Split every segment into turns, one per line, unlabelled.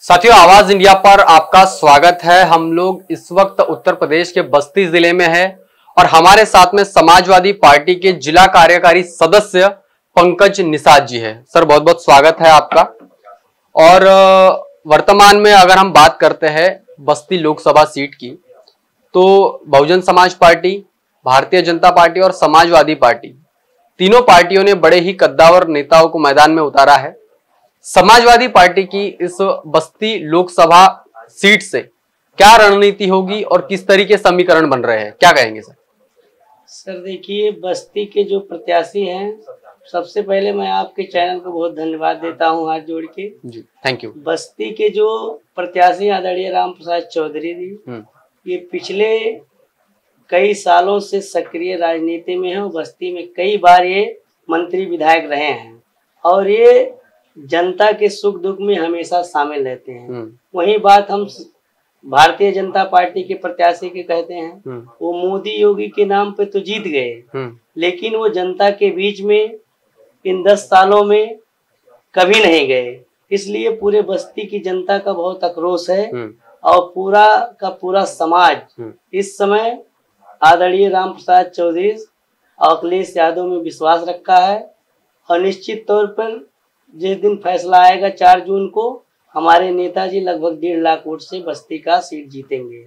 साथियों, आवाज इंडिया पर आपका स्वागत है। हम लोग इस वक्त उत्तर प्रदेश के बस्ती जिले में हैं और हमारे साथ में समाजवादी पार्टी के जिला कार्यकारी सदस्य पंकज निषाद जी है। सर, बहुत बहुत स्वागत है आपका। और वर्तमान में अगर हम बात करते हैं बस्ती लोकसभा सीट की, तो बहुजन समाज पार्टी, भारतीय जनता पार्टी और समाजवादी पार्टी, तीनों पार्टियों ने बड़े ही कद्दावर नेताओं को मैदान में उतारा है। समाजवादी पार्टी की इस बस्ती लोकसभा सीट से क्या रणनीति होगी और किस तरीके समीकरण बन रहे हैं, क्या कहेंगे सर?
सर देखिए, बस्ती के जो प्रत्याशी हैं, सबसे पहले मैं आपके चैनल को बहुत धन्यवाद देता हूं हाथ जोड़ के।
जी, थैंक यू।
बस्ती के जो प्रत्याशी आदरणीय राम प्रसाद चौधरी जी, ये पिछले कई सालों से सक्रिय राजनीति में है। बस्ती में कई बार ये मंत्री विधायक रहे हैं और ये जनता के सुख दुख में हमेशा शामिल रहते हैं। वही बात हम भारतीय जनता पार्टी के प्रत्याशी के कहते हैं, वो मोदी योगी के नाम पे तो जीत गए, लेकिन वो जनता के बीच में इन 10 सालों में कभी नहीं गए। इसलिए पूरे बस्ती की जनता का बहुत आक्रोश है और पूरा का पूरा समाज इस समय आदरणीय राम प्रसाद चौधरी और अखिलेश यादव में विश्वास रखा है। और निश्चित तौर पर जिस दिन फैसला आएगा 4 जून को, हमारे नेताजी लगभग 1.5 लाख वोट से बस्ती का सीट जीतेंगे।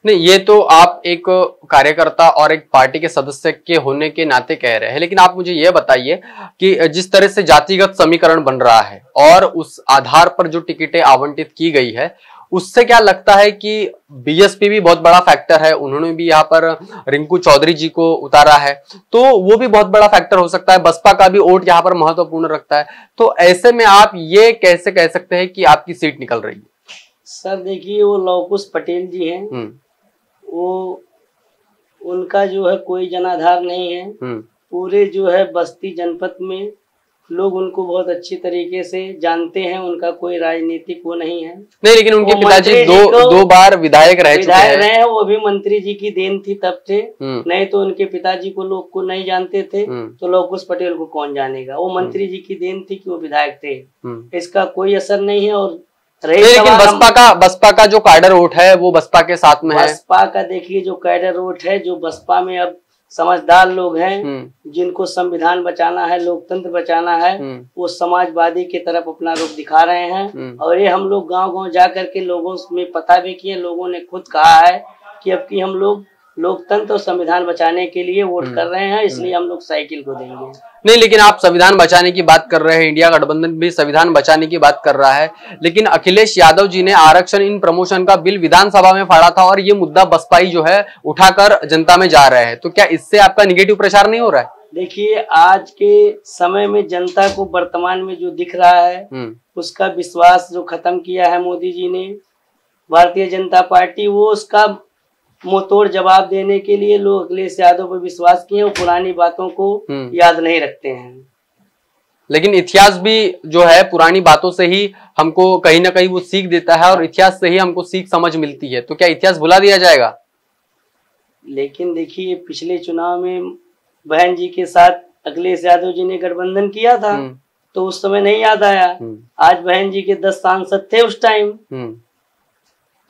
नहीं, ये तो आप एक कार्यकर्ता और एक पार्टी के सदस्य के होने के नाते कह रहे हैं, लेकिन आप मुझे ये बताइए कि जिस तरह से जातिगत समीकरण बन रहा है और उस आधार पर जो टिकटें आवंटित की गई है, उससे क्या लगता है कि बीएसपी भी बहुत बड़ा फैक्टर है। उन्होंने भी यहाँ पर रिंकू चौधरी जी को उतारा है, तो वो भी बहुत बड़ा फैक्टर हो सकता है। बसपा का भी वोट यहाँ पर महत्वपूर्ण रखता है। तो ऐसे में आप ये कैसे कह सकते हैं कि आपकी सीट निकल रही है?
सर देखिए, वो लवकुश पटेल जी हैं, वो उनका जो है कोई जनाधार नहीं है। पूरे जो है बस्ती जनपद में लोग उनको बहुत अच्छी तरीके से जानते हैं। उनका कोई राजनीतिक वो नहीं है।
नहीं, लेकिन उनके पिताजी दो बार विधायक रहे
हैं। वो भी मंत्री जी की देन थी तब थे, नहीं तो उनके पिताजी को लोग को नहीं जानते थे, तो लवकुश पटेल को कौन जानेगा। वो मंत्री जी की देन थी कि वो विधायक थे, इसका कोई असर नहीं है। और
लेकिन बसपा का जो कैडर वोट है वो बसपा के साथ में है।
बसपा का देखिए जो कैडर वोट है, जो बसपा में अब समझदार लोग हैं, जिनको संविधान बचाना है, लोकतंत्र बचाना है, वो समाजवादी की तरफ अपना रुख दिखा रहे हैं। और ये हम लोग गांव-गांव जा करके लोगों में पता भी किए, लोगों ने खुद कहा है कि अब की हम लोग लोकतंत्र और संविधान बचाने के लिए वोट कर रहे हैं, इसलिए हम लोग साइकिल को देंगे।
नहीं, लेकिन आप संविधान बचाने की बात कर रहे हैं, इंडिया गठबंधन भी संविधान बचाने की बात कर रहा है, लेकिन अखिलेश यादव जी ने आरक्षण इन प्रमोशन का बिल विधानसभा में फाड़ा था और ये मुद्दा बसपाई जो है उठाकर जनता में जा रहे हैं। तो क्या इससे आपका निगेटिव प्रचार नहीं हो रहा है?
देखिए, आज के समय में जनता को वर्तमान में जो दिख रहा है, उसका विश्वास जो खत्म किया है मोदी जी ने, भारतीय जनता पार्टी, वो उसका मुंहतोड़ जवाब देने के लिए लोग अखिलेश यादव पर विश्वास किए और पुरानी बातों को याद नहीं रखते हैं।
लेकिन इतिहास भी जो है पुरानी बातों से ही हमको कहीं ना कहीं वो सीख देता है और इतिहास से ही हमको सीख समझ मिलती है। तो क्या इतिहास भुला दिया जाएगा?
लेकिन देखिए, पिछले चुनाव में बहन जी के साथ अखिलेश यादव जी ने गठबंधन किया था, तो उस समय नहीं याद आया। आज बहन जी के 10 सांसद थे उस टाइम,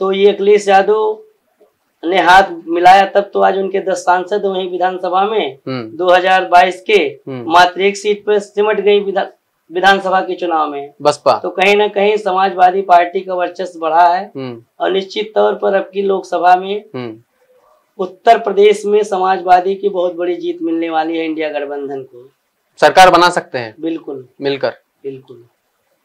तो ये अखिलेश यादव ने हाथ मिलाया तब तो आज उनके 10 सांसद वहीं विधानसभा में 2022 के मात्र 1 सीट पर सिमट गई विधानसभा के चुनाव में
बसपा।
तो कहीं ना कहीं समाजवादी पार्टी का वर्चस्व बढ़ा है और निश्चित तौर पर अब की लोकसभा में उत्तर प्रदेश में समाजवादी की बहुत बड़ी जीत मिलने वाली है। इंडिया गठबंधन को
सरकार बना सकते हैं
बिल्कुल
मिलकर।
बिल्कुल।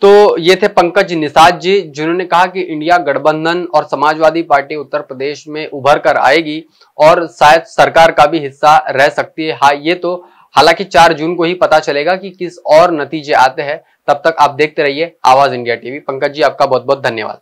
तो ये थे पंकज निषाद जी, जिन्होंने कहा कि इंडिया गठबंधन और समाजवादी पार्टी उत्तर प्रदेश में उभर कर आएगी और शायद सरकार का भी हिस्सा रह सकती है। हाँ, ये तो हालांकि 4 जून को ही पता चलेगा कि किस और नतीजे आते हैं। तब तक आप देखते रहिए आवाज इंडिया टीवी। पंकज जी, आपका बहुत बहुत धन्यवाद।